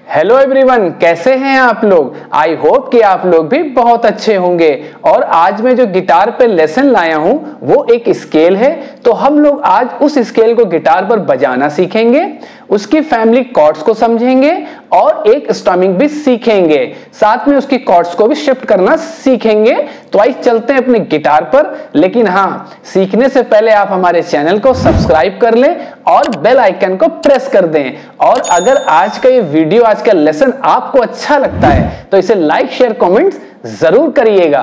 Hello everyone, कैसे हैं आप लोग। आई होप कि आप लोग भी बहुत अच्छे होंगे। और आज मैं जो गिटार पे लेसन लाया हूं वो एक स्केल है। तो हम लोग आज उस स्केल को गिटार पर बजाना सीखेंगे, उसकी फैमिली कॉर्ड्स को समझेंगे और एक स्ट्रमिंग भी सीखेंगे, साथ में उसकी कॉर्ड्स को भी शिफ्ट करना सीखेंगे। तो आइए चलते हैं अपने गिटार पर। लेकिन हाँ, सीखने से पहले आप हमारे चैनल को सब्सक्राइब कर लें और बेल आइकन को प्रेस कर दें। और अगर आज का ये वीडियो, आज का लेसन आपको अच्छा लगता है तो इसे लाइक शेयर कमेंट्स जरूर करिएगा।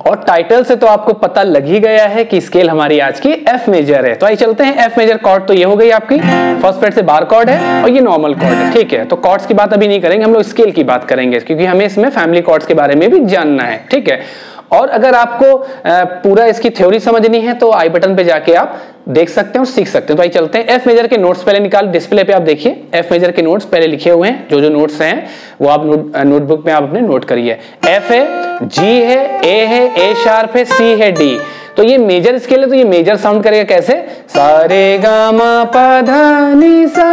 और टाइटल से तो आपको पता लग ही गया है कि स्केल हमारी आज की एफ मेजर है। तो आइए चलते हैं। एफ मेजर कॉर्ड तो ये हो गई आपकी, फर्स्ट फ्रेट से बार कॉर्ड है और ये नॉर्मल कॉर्ड है, ठीक है। तो कॉर्ड्स की बात अभी नहीं करेंगे, हम लोग स्केल की बात करेंगे क्योंकि हमें इसमें फैमिली कॉर्ड्स के बारे में भी जानना है, ठीक है। और अगर आपको पूरा इसकी थ्योरी समझनी है तो आई बटन पे जाके आप देख सकते हैं और सीख सकते हैं। तो आइए चलते हैं। एफ मेजर के नोट्स पहले निकाल, डिस्प्ले पे आप देखिए एफ मेजर के नोट्स पहले लिखे हुए हैं। जो नोट्स हैं वो आप नोटबुक में आप अपने नोट करिए। एफ है, जी है, ए शार्प है, सी है, डी। तो ये मेजर स्केल है तो ये मेजर साउंड करेगा कैसे, सा रे गा मा पा धा नी सा,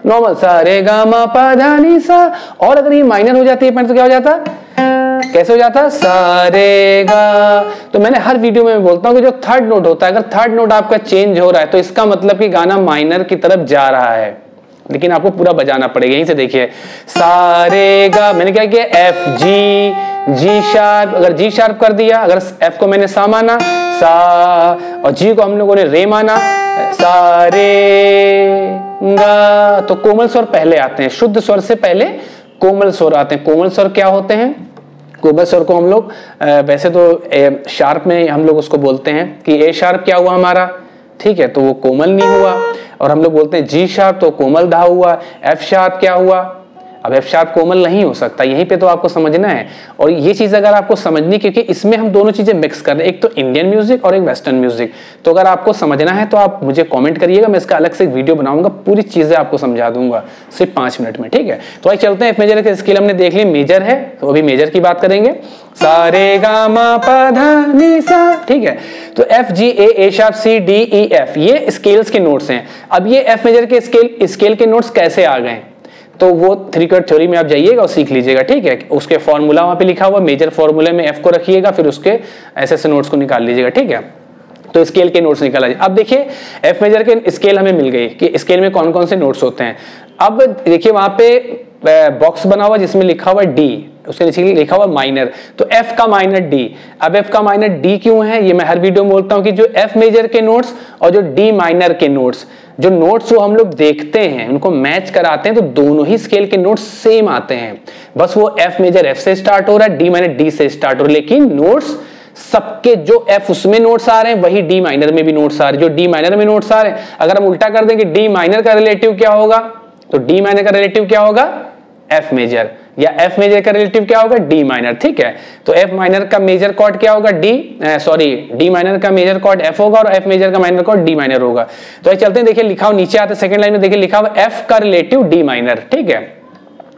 नॉर्मल सा रे गा मा पा धा नी सा। और अगर ये माइनर हो जाती है तो क्या हो जाता, कैसे हो जाता, सा रे गा। तो मैंने हर वीडियो में बोलता हूं कि जो थर्ड नोट होता है, अगर थर्ड नोट आपका चेंज हो रहा है तो इसका मतलब कि गाना माइनर की तरफ जा रहा है, लेकिन आपको पूरा बजाना पड़ेगा। यहीं से देखिए, सा रे गा, मैंने क्या किया, एफ जी, जी शार्प, अगर जी शार्प कर दिया, अगर एफ को मैंने सा माना, सा, और जी को हम लोगों ने रे माना, सा रे गा। तो कोमल स्वर पहले आते हैं, शुद्ध स्वर से पहले कोमल स्वर आते हैं। कोमल स्वर क्या होते हैं, कोमल स्वर को हम लोग वैसे तो शार्प में हम लोग उसको बोलते हैं कि ए शार्प क्या हुआ हमारा, ठीक है, तो वो कोमल नहीं हुआ। और हम लोग बोलते हैं जी शार्प तो कोमल धा हुआ। एफ शार्प क्या हुआ, अब एफ शार्प कोमल नहीं हो सकता, यहीं पे तो आपको समझना है। और ये चीज अगर आपको समझनी, क्योंकि इसमें हम दोनों चीजें मिक्स कर रहे हैं, एक तो इंडियन म्यूजिक और एक वेस्टर्न म्यूजिक। तो अगर आपको समझना है तो आप मुझे कमेंट करिएगा, मैं इसका अलग से एक वीडियो बनाऊंगा, पूरी चीजें आपको समझा दूंगा सिर्फ 5 मिनट में, ठीक है। तो आइए चलते हैं। एफ मेजर के स्केल हमने देख ली, मेजर है तो अभी मेजर की बात करेंगे। सा रे गा मा पा धा नी सा, ठीक है। तो F G A sharp C D E F, ये स्केल्स के नोट्स हैं। अब ये एफ मेजर के स्केल के नोट्स कैसे आ गए, तो वो 3 कॉर्ड थ्योरी में आप जाइएगा और सीख लीजिएगा, ठीक है। उसके फॉर्मूला वहां पे लिखा हुआ, मेजर फॉर्मूले में एफ को रखिएगा, फिर उसके ऐसे नोट्स को निकाल लीजिएगा, ठीक है। तो स्केल के नोट्स निकाल लीजिए। अब देखिए एफ मेजर के स्केल हमें मिल गई कि स्केल में कौन कौन से नोट्स होते हैं। अब देखिए वहां पे बॉक्स बना हुआ जिसमें लिखा हुआ डी, उसके नीचे लिखा हुआ माइनर, तो एफ का माइनर डी। अब एफ का माइनर डी क्यों है, ये मैं हर वीडियो में बोलता हूं कि जो एफ मेजर के नोट्स और जो डी माइनर के नोट्स, जो नोट्स जो हम लोग देखते हैं उनको मैच कराते हैं तो दोनों ही स्केल के नोट्स सेम आते हैं। बस वो एफ मेजर एफ से स्टार्ट हो रहा है, डी माइनर डी से स्टार्ट हो रहा है, लेकिन नोट्स सबके जो एफ उसमें नोट्स आ रहे हैं वही डी माइनर में भी नोट्स आ रहे हैं। जो डी माइनर में नोट्स आ रहे हैं, अगर हम उल्टा कर देंगे डी माइनर का रिलेटिव क्या होगा, तो डी माइनर का रिलेटिव क्या होगा, एफ मेजर, या एफ मेजर का रिलेटिव क्या होगा, डी माइनर, ठीक है। तो एफ माइनर का मेजर कॉर्ड क्या होगा, डी माइनर का मेजर कॉर्ड एफ होगा और एफ मेजर का माइनर कॉर्ड डी माइनर होगा। तो चलते हैं, देखिए लिखा हुआ नीचे आते सेकंड लाइन में, देखिए लिखा हुआ एफ का रिलेटिव डी माइनर, ठीक है।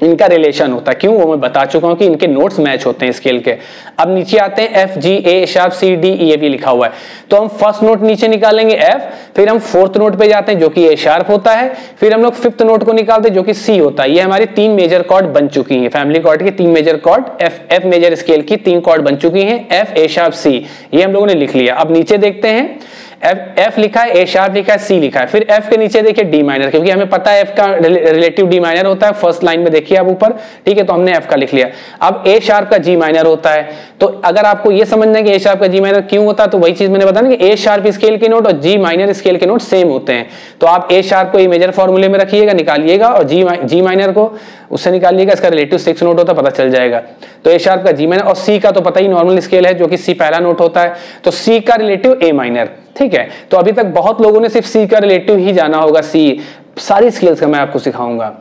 इनका रिलेशन होता है, क्यों वो मैं बता चुका हूं कि इनके नोट्स मैच होते हैं स्केल के। अब नीचे आते हैं F G A sharp C D E F लिखा हुआ है, तो हम फर्स्ट नोट नीचे निकालेंगे एफ, फिर हम फोर्थ नोट पे जाते हैं जो कि ए शार्प होता है, फिर हम लोग फिफ्थ नोट को निकालते हैं जो कि सी होता है। ये हमारी 3 मेजर कॉर्ड बन चुकी हैं, फैमिली कॉर्ड की 3 major chord, F major scale की 3 कॉर्ड बन चुकी हैं, एफ ए शार्प सी, ये हम लोगों ने लिख लिया। अब नीचे देखते हैं, एफ लिखा है, ए शार्प लिखा है, सी लिखा है, फिर एफ के नीचे देखिए डी माइनर, क्योंकि हमें पता है एफ का रिलेटिव डी माइनर होता है, फर्स्ट लाइन में देखिए आप ऊपर, ठीक है, तो हमने एफ का लिख लिया। अब ए शार्प का जी माइनर होता है, तो अगर आपको ये समझना है कि ए शार्प का जी माइनर क्यों होता है, तो वही चीज मैंने बताया कि ए शार्प स्केल के नोट और जी माइनर स्केल के नोट सेम होते हैं। तो आप ए शार्प को ए मेजर फॉर्मूले में रखिएगा, निकालिएगा, और जी माइनर को उससे निकालिएगा, इसका रिलेटिव 6 नोट होता है, पता चल जाएगा। तो ए शार्प का जी माइनर, और सी का तो पता ही नॉर्मल स्केल है जो कि सी पहला नोट होता है, तो सी का रिलेटिव ए माइनर, ठीक है। तो अभी तक बहुत लोगों ने सिर्फ सी का रिलेटिव ही जाना होगा, सी सारी स्केल्स का मैं आपको सिखाऊंगा,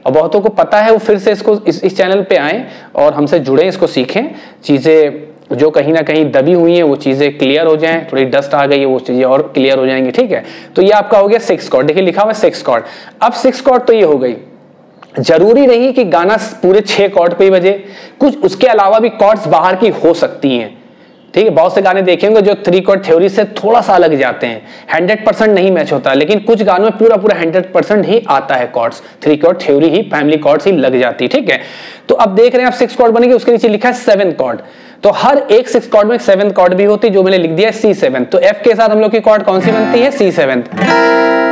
और बहुतों को पता है वो फिर से इसको इस चैनल पे आए और हमसे जुड़े, इसको सीखें, चीजें जो कहीं ना कहीं दबी हुई हैं वो चीजें क्लियर हो जाएं, थोड़ी डस्ट आ गई है वो चीजें और क्लियर हो जाएंगी, ठीक है। तो ये आपका हो गया 6 कॉर्ड, देखिए लिखा हुआ 6 कॉर्ड। अब 6 कॉर्ड तो ये हो गई, जरूरी नहीं कि गाना पूरे 6 कॉर्ड पे ही बजे, कुछ उसके अलावा भी कॉर्ड्स बाहर की हो सकती हैं, ठीक है, बहुत से गाने देखेंगे जो 3 कॉर्ड थ्योरी से थोड़ा सा अलग जाते हैं, 100% नहीं मैच होता, लेकिन कुछ गानों में पूरा 100% ही आता है कॉर्ड्स, 3 कॉर्ड थ्योरी ही, फैमिली कॉर्ड्स ही लग जाती है। ठीक है, तो अब देख रहे हैं आप 6 कॉर्ड बनेगी, उसके नीचे लिखा है 7 कॉर्ड, तो हर एक 6 कॉर्ड में 7 कॉर्ड भी होती है, जो मैंने लिख दिया है C7। तो F के साथ हम लोग की कॉर्ड कौन सी बनती है? C7।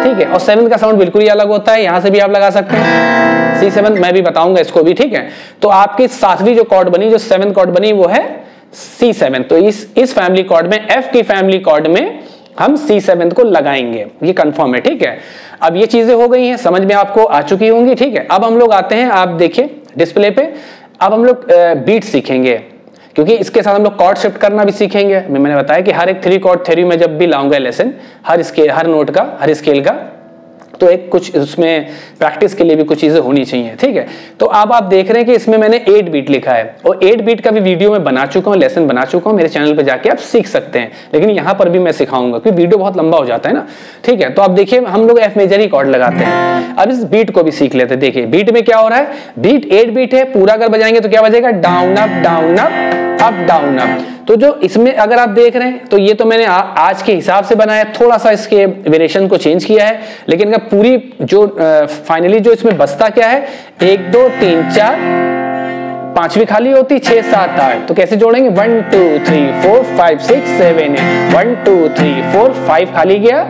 ठीक है, और 7 का साउंड बिल्कुल ही अलग होता है, यहां से भी आप लगा सकते हैं C7, मैं भी बताऊंगा इसको भी। ठीक है, तो आपकी 7वीं जो कॉर्ड बनी, जो 7 कॉर्ड बनी, वो है C7। तो इस फैमिली कॉर्ड में, F की फैमिली कॉर्ड में हम C7 को लगाएंगे, ये कंफर्म है। ठीक है, अब ये चीजें हो गई हैं, समझ में आपको आ चुकी होंगी। ठीक है, अब हम लोग आते हैं, आप देखिए डिस्प्ले पे, अब हम लोग बीट सीखेंगे, क्योंकि इसके साथ हम लोग कॉर्ड शिफ्ट करना भी सीखेंगे। मैंने बताया कि हर एक 3 कॉर्ड थ्योरी में जब भी लाऊंगा लेसन, हर नोट का, हर स्केल का, तो एक कुछ उसमें प्रैक्टिस के लिए भी कुछ चीजें होनी चाहिए। ठीक है, तो अब आप देख रहे हैं कि इसमें मैंने 8 बीट लिखा है, और 8 बीट का भी वीडियो मैं बना चुका हूं, लेसन बना चुका हूं, मेरे चैनल पे जाके आप सीख सकते हैं, लेकिन यहां पर भी मैं सिखाऊंगा क्योंकि वीडियो बहुत लंबा हो जाता है ना। ठीक है, तो आप देखिए हम लोग F मेजर ही कॉर्ड लगाते हैं। अब इस बीट को भी सीख लेते हैं। देखिए बीट में क्या हो रहा है, बीट 8 बीट है, पूरा अगर बजाएंगे तो क्या बजेगा? Down up down up up down up. तो जो इसमें अगर आप देख रहे हैं, तो ये तो मैंने आज के हिसाब से बनाया, थोड़ा सा इसके वेरिएशन को चेंज किया है, लेकिन अगर पूरी जो फाइनली जो इसमें बचता क्या है, 1 2 3 4, 5वीं खाली होती, 6 7 8, तो कैसे जोड़ेंगे? 1 2 3 4 5 6 7 8, 1 2 3 4 5 खाली गया,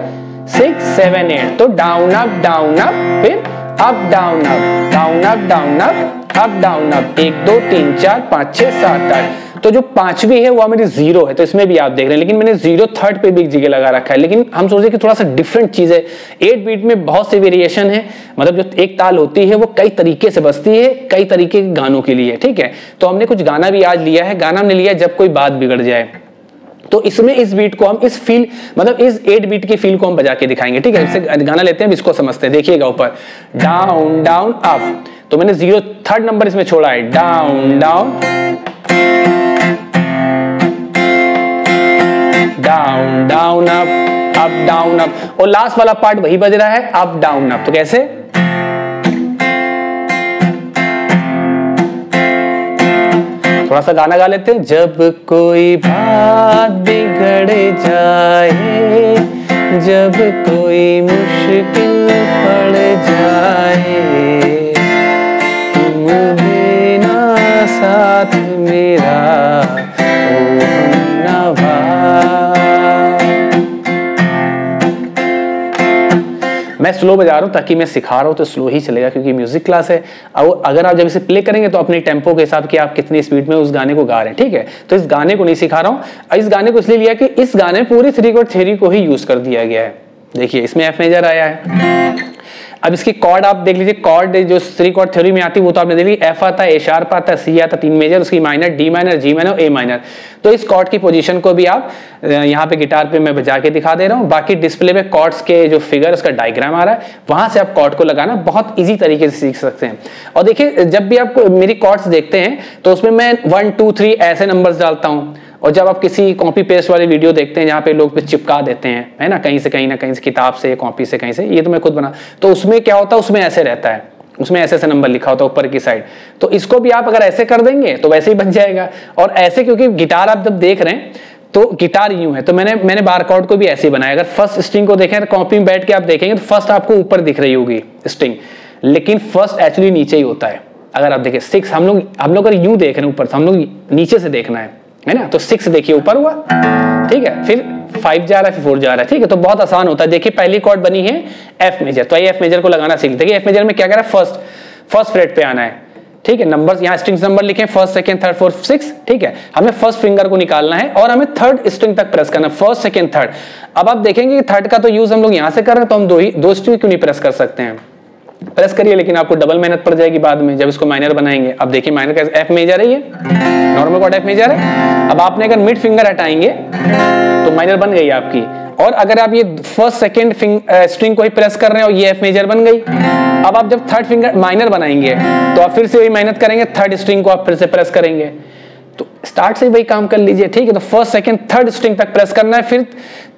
6 7 8, तो डाउन अप, फिर up down up, down up down up down up, 1 2 3 4 5 6 7 8। तो जो 5वीं है वो मेरी 0 है, तो इसमें भी आप देख रहे हैं, लेकिन मैंने 0 थर्ड पे भी एक जगह लगा रखा है, लेकिन हम सोचे कि थोड़ा सा डिफरेंट चीज है। 8 बीट में बहुत से वेरिएशन है, मतलब जो एक ताल होती है वो कई तरीके से बजती है, कई तरीके के गानों के लिए। ठीक है, तो हमने कुछ गाना भी आज लिया है, गाना हमने लिया है जब कोई बात बिगड़ जाए, तो इसमें इस बीट को हम इस फील, मतलब इस 8 बीट की फील को हम बजा के दिखाएंगे। ठीक है, इससे गाना लेते हैं, इसको समझते हैं। देखिएगा ऊपर डाउन डाउन अप, तो मैंने 0 थर्ड नंबर इसमें छोड़ा है, down down down down up down up, और लास्ट वाला पार्ट वही बज रहा है, अप डाउन अप। तो कैसे? थोड़ा सा गाना गा लेते हैं। जब कोई बात बिगड़ जाए, जब कोई मुश्किल पड़ जाए, तुम देना साथ मेरा ओ हमनवा। मैं स्लो बजा रहा हूं ताकि मैं सिखा रहा हूं तो स्लो ही चलेगा, क्योंकि म्यूजिक क्लास है। और अगर आप जब इसे प्ले करेंगे तो अपने टेम्पो के हिसाब कि आप कितनी स्पीड में उस गाने को गा रहे हैं। ठीक है, तो इस गाने को नहीं सिखा रहा हूं, इस गाने को इसलिए लिया कि इस गाने में पूरी 3 कॉर्ड थ्योरी को ही यूज कर दिया गया है। देखिए इसमें F मेजर आया है। अब इसकी कॉर्ड आप देख लीजिए, कॉर्ड जो 3 कॉर्ड थ्योरी में आती है वो तो आपने देख ली, F आता है, A शार्प आता है, C आता है, 3 मेजर, उसकी minor, D minor, G minor, A minor. तो इस कॉर्ड की पोजीशन को भी आप यहाँ पे गिटार पे मैं बजा के दिखा दे रहा हूँ। बाकी डिस्प्ले पे कॉर्ड्स के जो फिगर, उसका डायग्राम आ रहा है, वहां से आप कॉर्ड को लगाना बहुत ईजी तरीके से सीख सकते हैं। और देखिए जब भी आप मेरी कॉर्ड्स देखते हैं तो उसमें मैं 1 2 3 ऐसे नंबर्स डालता हूँ, और जब आप किसी कॉपी पेस्ट वाली वीडियो देखते हैं जहाँ पे लोग पे चिपका देते हैं, है ना, कहीं ना कहीं से, किताब से, कॉपी से, कहीं से, ये तो मैं खुद बना, तो उसमें क्या होता है, उसमें ऐसे रहता है, उसमें ऐसे ऐसे नंबर लिखा होता है ऊपर की साइड। तो इसको भी आप अगर ऐसे कर देंगे तो वैसे ही बन जाएगा। और ऐसे क्योंकि गिटार आप जब देख रहे हैं तो गिटार यूं है, तो मैंने बार कॉर्ड को भी ऐसे ही बनाया। अगर फर्स्ट स्ट्रिंग को देखें, कॉपी में बैठ के आप देखेंगे तो फर्स्ट आपको ऊपर दिख रही होगी स्ट्रिंग, लेकिन फर्स्ट एक्चुअली नीचे ही होता है। अगर आप देखें 6, हम लोग अगर यूं देख रहे हैं ऊपर, तो हम लोग नीचे से देखना है ना, तो 6 देखिए ऊपर हुआ, ठीक है, फिर 5 जा रहा है, फिर 4 जा रहा है। ठीक है, तो बहुत आसान होता है। देखिए पहली कॉर्ड बनी है F मेजर, तो आइए F मेजर को लगाना सीखते हैं। F मेजर में क्या कर रहा है, फर्स्ट फ्रेट पे आना है। ठीक है, नंबर्स यहाँ स्ट्रिंग्स नंबर लिखे, फर्स्ट सेकंड थर्ड फोर्थ 6। ठीक है, हमें फर्स्ट फिंगर को निकालना है और हमें थर्ड स्ट्रिंग तक प्रेस करना है, फर्स्ट सेकंड थर्ड। अब आप देखेंगे कि थर्ड का तो यूज हम लोग यहाँ से कर रहे हैं, तो हम दो स्ट्रिंग क्यों नहीं प्रेस कर सकते हैं, प्रेस करिए, लेकिन आपको डबल मेहनत पड़ जाएगी बाद में जब इसको माइनर बनाएंगे। अब देखिए माइनर का F मेजर है, ये नॉर्मल कॉर्ड F मेजर है। अब आपने अगर मिड फिंगर हटाएंगे तो माइनर बन गई आपकी, और अगर आप ये फर्स्ट सेकंड स्ट्रिंग को ही प्रेस कर रहे हैं और ये F मेजर बन गई। अब आप जब थर्ड फिंगर माइनर बनाएंगे तो आप फिर से वही मेहनत करेंगे, थर्ड स्ट्रिंग को आप फिर से प्रेस करेंगे। तो स्टार्ट से वही काम कर लीजिए। ठीक है, तो फर्स्ट सेकंड थर्ड स्ट्रिंग तक प्रेस करना है, फिर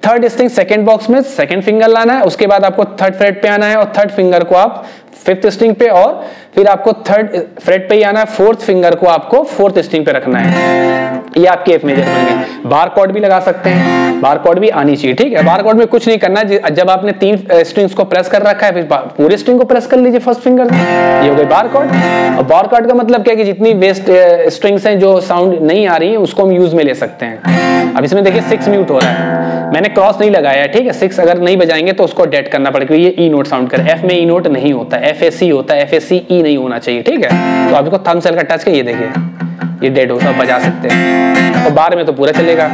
थर्ड स्ट्रिंग सेकंड बॉक्स में सेकंड फिंगर लाना है, उसके बाद आपको थर्ड फ्रेट पे आना है और थर्ड फिंगर को आप फिफ्थ स्ट्रिंग पे, और फिर आपको थर्ड फ्रेट पे ही आना है, फोर्थ फिंगर को आपको फोर्थ स्ट्रिंग पे रखना है। ये आपके एफ मेजर बन गए। बार कॉर्ड भी लगा सकते हैं, बार कॉर्ड भी आनी चाहिए, ठीक है। बार कॉर्ड में कुछ नहीं करना, जब आपने 3 स्ट्रिंग्स को प्रेस कर रखा है, फिर पूरे स्ट्रिंग को प्रेस कर लीजिए फर्स्ट फिंगर से, ये हो गई बार कॉर्ड। और बार कॉर्ड का मतलब क्या है कि जितनी वेस्ट स्ट्रिंग्स हैं जो साउंड नहीं आ रही है उसको हम यूज में ले सकते हैं। अब इसमें देखिए 6 म्यूट हो रहा है, मैंने क्रॉस नहीं लगाया है, ठीक है। 6 अगर नहीं बजाएंगे तो उसको डेड करना पड़ेगा, ये ई नोट साउंड करे। एफ में ई नोट नहीं होता, एफ ए सी होता है, एफ ए सी ई नहीं होना चाहिए, ठीक है। तो आप इसको थंब सेल का टच के ये देखिए ये डेड होता, बजा सकते हैं। और बार में तो पूरा चलेगा।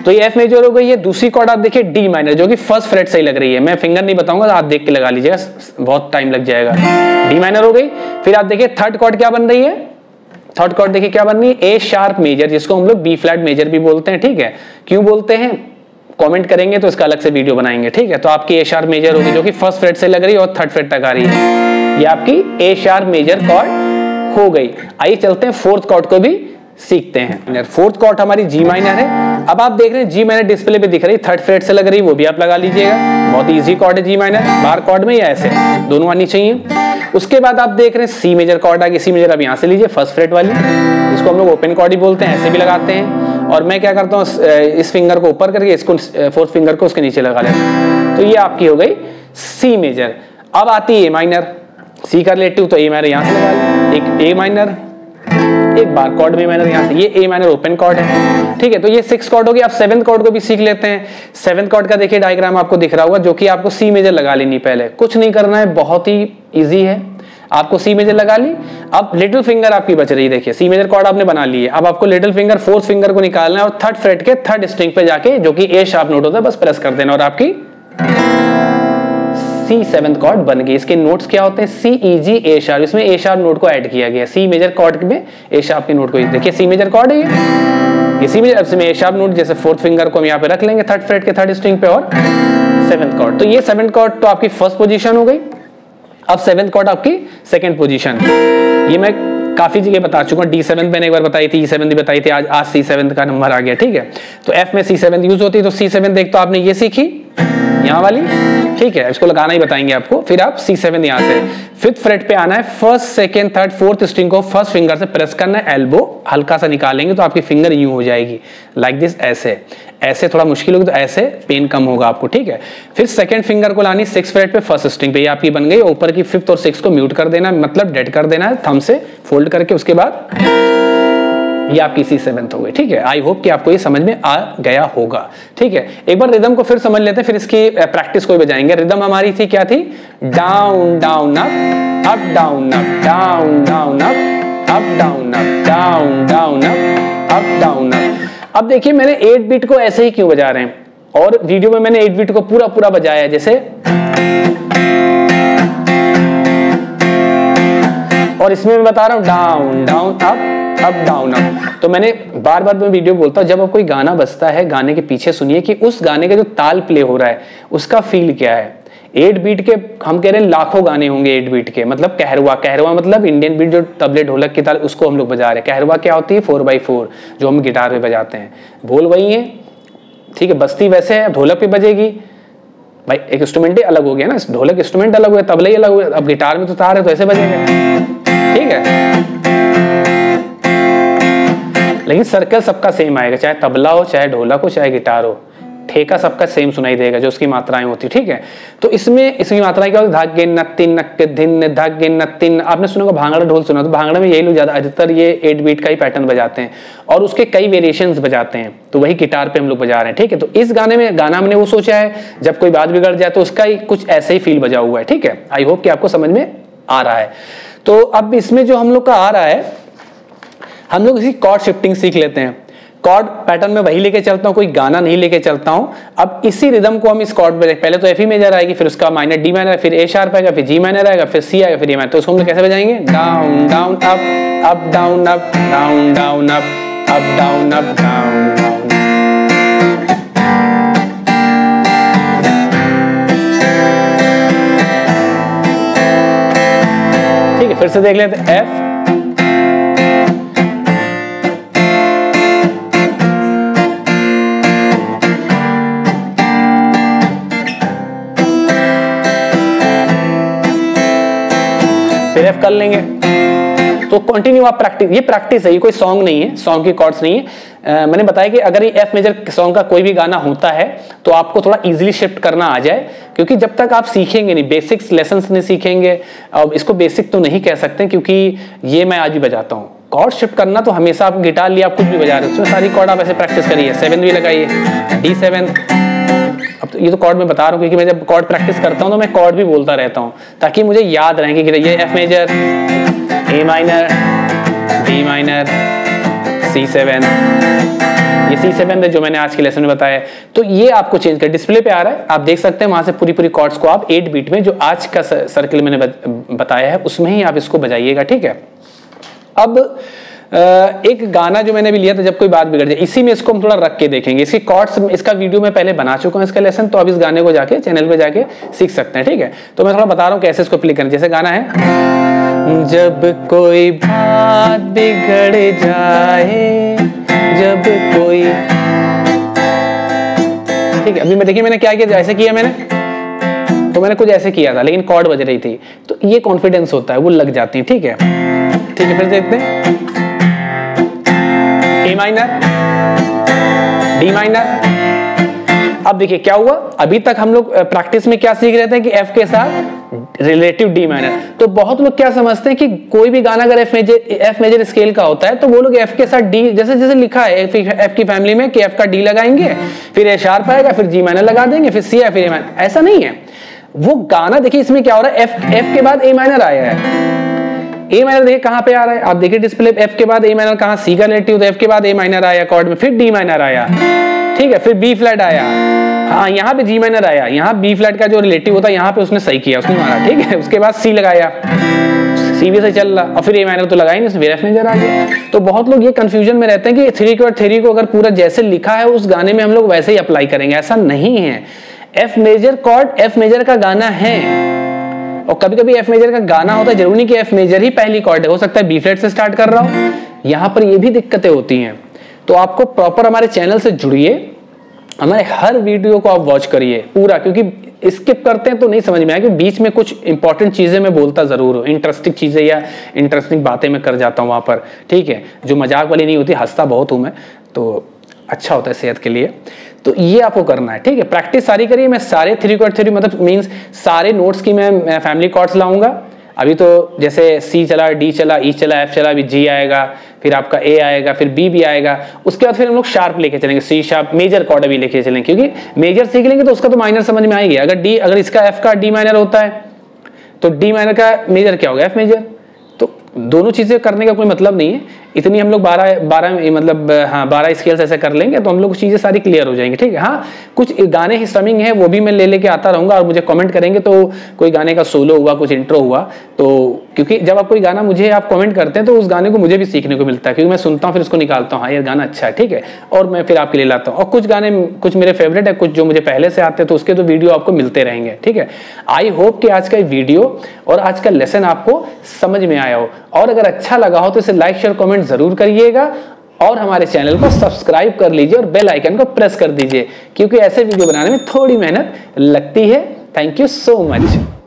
तो ये एफ मेजर हो गई। ये दूसरी कॉर्ड आप देखिए डी माइनर, जो कि फर्स्ट फ्रेट से ही लग रही है, मैं फिंगर नहीं बताऊंगा, आप देख के लगा लीजिएगा, बहुत टाइम लग जाएगा। डी माइनर हो गई। फिर आप देखिए थर्ड कॉर्ड क्या बन रही है, थर्ड कॉर्ड देखिए क्या बन रही है, ए शार्प मेजर, जिसको हम लोग बी फ्लैट मेजर भी बोलते हैं, ठीक है। क्यों बोलते हैं कमेंट करेंगे तो इसका अलग से वीडियो बनाएंगे, ठीक है। तो आपकी ए शार्प मेजर होगी जो कि फर्स्ट फ्रेट से लग रही है और थर्ड फ्रेट तक आ रही है, ये आपकी ए शार्प मेजर कॉर्ड हो गई। आइए चलते हैं फोर्थ कॉर्ड को भी सीखते हैं। फोर्थ कॉर्ड हमारी जी माइनर है। अब आप देख रहे हैं जी माइनर डिस्प्ले पे दिख रही है, थर्ड फ्रेट से लग रही है, वो भी आप लगा लीजिएगा, बहुत इजी कॉर्ड है जी माइनर। बार कॉर्ड में या ऐसे दोनों आनी चाहिए। उसके बाद आप देख रहे हैं सी मेजर कॉर्ड आ गई। सी मेजर आप यहां से लीजिए, फर्स्ट फ्रेट वाली, जिसको हम लोग ओपन कॉर्ड ही बोलते हैं, ऐसे भी लगाते हैं। और मैं क्या करता हूँ, इस फिंगर को ऊपर करके इसको फोर्थ फिंगर को उसके नीचे लगा लेता हूँ। तो ये आपकी हो गई सी मेजर। अब आती है ए माइनर, सी कर लेती हूँ तो ए माइनर यहाँ से लगा ली, एक ए माइनर, एक बार कॉर्ड में माइनर यहाँ से, ये ए माइनर ओपन कॉर्ड है, ठीक है। तो ये 6 कॉर्ड हो गई। अब 7th कॉर्ड को भी सीख लेते हैं। 7th कॉर्ड का देखिए डायग्राम आपको दिख रहा होगा, जो कि आपको सी मेजर लगा लेनी, पहले कुछ नहीं करना है, बहुत ही इजी है। आपको सी मेजर लगा ली। अब लिटिल फिंगर आपकी बच रही है, देखिए सी मेजर कॉर्ड आपने बना ली है। अब आपको लिटिल फिंगर फोर्थ फिंगर को निकालना है और थर्ड फ्रेट के थर्ड स्ट्रिंग पे जाके, जो कि ए शार्प नोट होता है, बस प्रेस कर देना और आपकी सी 7th कॉर्ड बन गई। इसके नोट्स क्या होते हैं, सी ई जी ए शार्प, इसमें ए शार्प नोट को ऐड किया गया। सी मेजर कॉर्ड में ए शार्प के नोट को, देखिए सी मेजर कॉर्ड है ये सी मेजर, इसमें ए शार्प नोट, जैसे फोर्थ फिंगर को हम यहाँ पे रख लेंगे थर्ड फ्रेट के थर्ड स्ट्रिंग पे, और 7th कॉर्ड। तो ये 7th कॉर्ड तो आपकी फर्स्ट पोजीशन हो गई। अब 7th कॉर्ड आपकी सेकंड पोजीशन। ये मैं काफी जगह बता चुका हूँ, D7 मैंने एक बार बताई थी, E7 भी बताई थी, आज C7 का नंबर आ गया, ठीक है। तो F में C7 यूज होती है, तो C7 देख तो आपने ये सीखी यहाँ वाली, ठीक है, इसको लगाना ही बताएंगे आपको। फिर आप C7 यहाँ से 5th फ्रेट पे आना है, first second third fourth string को फर्स्ट फिंगर से प्रेस करना है, एल्बो हल्का सा निकालेंगे तो आपकी फिंगर यूं हो जाएगी, लाइक दिस, ऐसे। ऐसे थोड़ा मुश्किल होगी तो ऐसे पेन कम होगा आपको, ठीक है। फिर सेकंड फिंगर को लानी 6th फ्रेट पे फर्स्ट स्ट्रिंग पे, ये आपकी बन गई। ऊपर की 5th और 6th को म्यूट कर देना, मतलब डेड कर देना है थंब से फोल्ड करके, उसके बाद ये आपकी C7 हो गई, ठीक है। आई होप कि आपको ये समझ में आ गया होगा, ठीक है। एक बार रिदम को फिर समझ लेते हैं, फिर इसकी प्रैक्टिस को भी बजाएंगे। रिदम हमारी थी क्या थी, down down up, up down up, down down up, up down up, down down up down up. अब देखिए मैंने 8 बीट को ऐसे ही क्यों बजा रहे हैं, और वीडियो में मैंने 8 बीट को पूरा पूरा बजाया है, जैसे, और इसमें मैं बता रहा हूं down down up down up. तो मैंने बार बार मैं वीडियो बोलता हूं, जब आप कोई गाना बजता है, गाने के पीछे सुनिए कि उस गाने का जो ताल प्ले हो रहा है उसका फील क्या है। 8 बीट के हम कह रहे हैं लाखों गाने होंगे 8 बीट के, मतलब कहरवा, कहरवा मतलब इंडियन बीट, जो तबले ढोलक की ताल, उसको हम लोग बजा रहे हैं। कहरवा क्या होती है, 4x4, जो हम गिटार पे बजाते हैं। बोल वही है, ठीक है, बस्ती वैसे है, ढोलक पे बजेगी भाई, एक इंस्ट्रूमेंट ही अलग हो गया ना, ढोलक इंस्ट्रूमेंट अलग हो गया, तबला ही अलग हो गया, अब गिटार में तो तार है तो ऐसे बजेगा, ठीक है। लेकिन सर्कल सबका सेम आएगा, चाहे तबला हो, चाहे ढोलक हो, चाहे गिटार हो, ठेका सबका सेम सुनाई देगा, जो उसकी मात्राएं होती, ठीक है। तो इसमें इसकी मात्राएं क्या होती, धागे नत्तिन नक्के धिन, धागे नत्तिन। आपने सुना होगा भांगड़ा ढोल सुना, तो भांगड़ा में यही लोग ज्यादा अधिकतर ये 8 बीट का ही पैटर्न बजाते हैं, और उसके कई वेरिएशंस बजाते हैं, तो वही गिटार पे हम लोग बजा रहे हैं, ठीक है। तो इस गाने में, गाना हमने वो सोचा है जब कोई बात बिगड़ जाए तो उसका ही कुछ ऐसे ही फील बजा हुआ है, ठीक है। आई होप कि आपको समझ में आ रहा है। तो अब इसमें जो हम लोग का आ रहा है, हम लोग इसी कॉर्ड शिफ्टिंग सीख लेते हैं। कॉर्ड पैटर्न में वही लेके चलता हूं, कोई गाना नहीं लेके चलता हूं। अब इसी रिदम को हम इस कॉर्ड पे, पहले तो एफ ई मेजर आएगी, फिर उसका माइनर डी माइनर, फिर ए शार्प आएगा, फिर जी माइनर आएगा, फिर सी आएगा, फिर ए माइनर। तो उसको हम लोग कैसे बजाएंगे, down down up down up, down down up down up, down down. ठीक है, फिर से देख लेते हैं, एफ, फिर F कर लेंगे। तो कंटिन्यू आप प्रैक्टिस, ये प्रैक्टिस है, ये कोई सॉन्ग नहीं है, सॉन्ग की कॉर्ड्स नहीं है। मैंने बताया कि अगर ये F मेजर सॉन्ग का कोई भी गाना होता है तो आपको थोड़ा इजीली शिफ्ट करना आ जाए, क्योंकि जब तक आप सीखेंगे नहीं, बेसिक्स लेसन्स नहीं सीखेंगे, अब इसको बेसिक तो नहीं कह सकते क्योंकि ये मैं आज भी बजाता हूँ। कॉर्ड शिफ्ट करना तो हमेशा, आप गिटार लिया, आप कुछ भी बजा रहे हो, उसमें सारी कॉर्ड आप ऐसे प्रैक्टिस करिए। 7 भी लगाइए, D7। अब तो ये तो कॉर्ड मैं बता रहा हूँ क्योंकि मैं जब कॉर्ड प्रैक्टिस करता हूँ तो मैं कॉर्ड भी बोलता रहता हूँ ताकि मुझे याद रहे कि ये F major, A minor, D minor, C7, ये C7 है जो मैंने आज के लेसन में बताया। तो ये आपको चेंज कर, डिस्प्ले पे आ रहा है, आप देख सकते हैं वहां से पूरी पूरी कॉर्ड्स को आप 8 बीट में, जो आज का सर्किल मैंने बताया है उसमें ही आप इसको बजाइएगा, ठीक है। अब एक गाना जो मैंने भी लिया था, जब कोई बात बिगड़ जाए, इसी में इसको हम थोड़ा रख के देखेंगे। इसकी कॉर्ड्स, इसका वीडियो मैं पहले बना चुका हूं इसका लेसन, तो अब इस गाने को जाके चैनल पे जाके सीख सकते हैं, ठीक है। तो मैं थोड़ा बता रहा हूं कैसे इसको प्ले करना। जैसे गाना है, जब कोई बात बिगड़ जाए, जब कोई, ठीक है। अभी मैं देखिए मैंने क्या किया, ऐसे किया मैंने, तो मैंने कुछ ऐसे किया था लेकिन कॉर्ड बज रही थी, तो ये कॉन्फिडेंस होता है, वो लग जाती है, ठीक है। ठीक है, फिर देखते हैं, ए माइनर, डी माइनर। अब देखिए क्या हुआ, अभी तक हम लोग प्रैक्टिस में क्या सीख रहे थे कि एफ के साथ रिलेटिव डी माइनर। तो बहुत लोग क्या समझते हैं कि कोई भी गाना अगर एफ मेजर स्केल का होता है तो वो लोग एफ के साथ डी, जैसे जैसे लिखा है एफ की फैमिली में कि एफ का डी लगाएंगे, फिर ए शार्प आएगा, फिर जी माइनर लगा देंगे, फिर सी या फिर ए माइनर। ऐसा नहीं है वो गाना। देखिए इसमें क्या हो रहा है, एफ के बाद ए माइनर आया है, ए माइनर देखिए कहां पे आ रहा है, आप देखिए डिस्प्ले, एफ के बाद ए माइनर कहां, सी का रिलेटिव, तो एफ के बाद ए माइनर आया कॉर्ड में, फिर डी माइनर आया, ठीक है, फिर बी फ्लैट आया, हाँ यहाँ पे जी माइनर आया, यहाँ बी फ्लैट का जो रिलेटिव होता है यहाँ पे उसने सही किया, उसने मारा, ठीक है। उसके बाद सी लगाया, सी भी सही चल रहा, और फिर ए माइनर तो लगाई नहीं, फिर एफ मेजर आ गया। तो बहुत लोग ये कंफ्यूजन में रहते हैं कि थ्री को अगर पूरा जैसे लिखा है उस गाने में हम लोग वैसे ही अप्लाई करेंगे, ऐसा नहीं है। F major chord F major का गाना है, और कभी कभी एफ मेजर का गाना होता है, जरूरी नहीं कि एफ मेजर ही पहली कॉर्ड है, हो सकता है बी फ्लैट से स्टार्ट कर रहा हूं, यहां पर ये भी दिक्कतें होती हैं। तो आपको प्रॉपर हमारे चैनल से जुड़िए, हमारे हर वीडियो को आप वॉच करिए पूरा, क्योंकि स्किप करते हैं तो नहीं समझ में आएगा, बीच में कुछ इंपॉर्टेंट चीजें मैं बोलता जरूर हूं, इंटरेस्टिंग चीजें या इंटरेस्टिंग बातें मैं कर जाता हूं वहां पर, ठीक है, जो मजाक वाली नहीं होती, हंसता बहुत हूं मैं, तो अच्छा होता है सेहत के लिए। तो ये आपको करना है, ठीक है। प्रैक्टिस सारी करिए, मैं सारे थ्री मतलब मींस सारे नोट्स की मैं फैमिली कॉर्ड्स लाऊंगा। अभी तो जैसे सी चला, डी चला, ई चला, एफ चला, अभी जी आएगा, फिर आपका ए आएगा, फिर बी भी आएगा, उसके बाद फिर हम लोग शार्प लेके चलेंगे, सी शार्प, मेजर कॉर्ड अभी लेके चलेंगे, क्योंकि मेजर सीख लेंगे तो उसका तो माइनर समझ में आएगी। अगर इसका एफ का डी माइनर होता है तो डी माइनर का मेजर क्या होगा, एफ मेजर। तो दोनों चीजें करने का कोई मतलब नहीं है, इतनी हम लोग 12 स्केल्स ऐसे कर लेंगे तो हम लोग चीजें सारी क्लियर हो जाएंगी, ठीक है। हाँ, कुछ गाने ही स्ट्रमिंग है वो भी मैं लेके आता रहूंगा, और मुझे कमेंट करेंगे तो कोई गाने का सोलो हुआ, कुछ इंट्रो हुआ, तो क्योंकि जब आप कोई गाना मुझे आप कमेंट करते हैं तो उस गाने को मुझे भी सीखने को मिलता है, क्योंकि मैं सुनता हूँ फिर उसको निकालता हूँ, हाँ ये गाना अच्छा है, ठीक है, और मैं फिर आपके लिए लाता हूँ। और कुछ गाने कुछ मेरे फेवरेट है, कुछ जो मुझे पहले से आते हैं, तो उसके तो वीडियो आपको मिलते रहेंगे, ठीक है। आई होप कि आज का वीडियो और आज का लेसन आपको समझ में आया हो, और अगर अच्छा लगा हो तो इसे लाइक शेयर कमेंट जरूर करिएगा, और हमारे चैनल को सब्सक्राइब कर लीजिए और बेल आइकन को प्रेस कर दीजिए, क्योंकि ऐसे वीडियो बनाने में थोड़ी मेहनत लगती है। Thank you so much.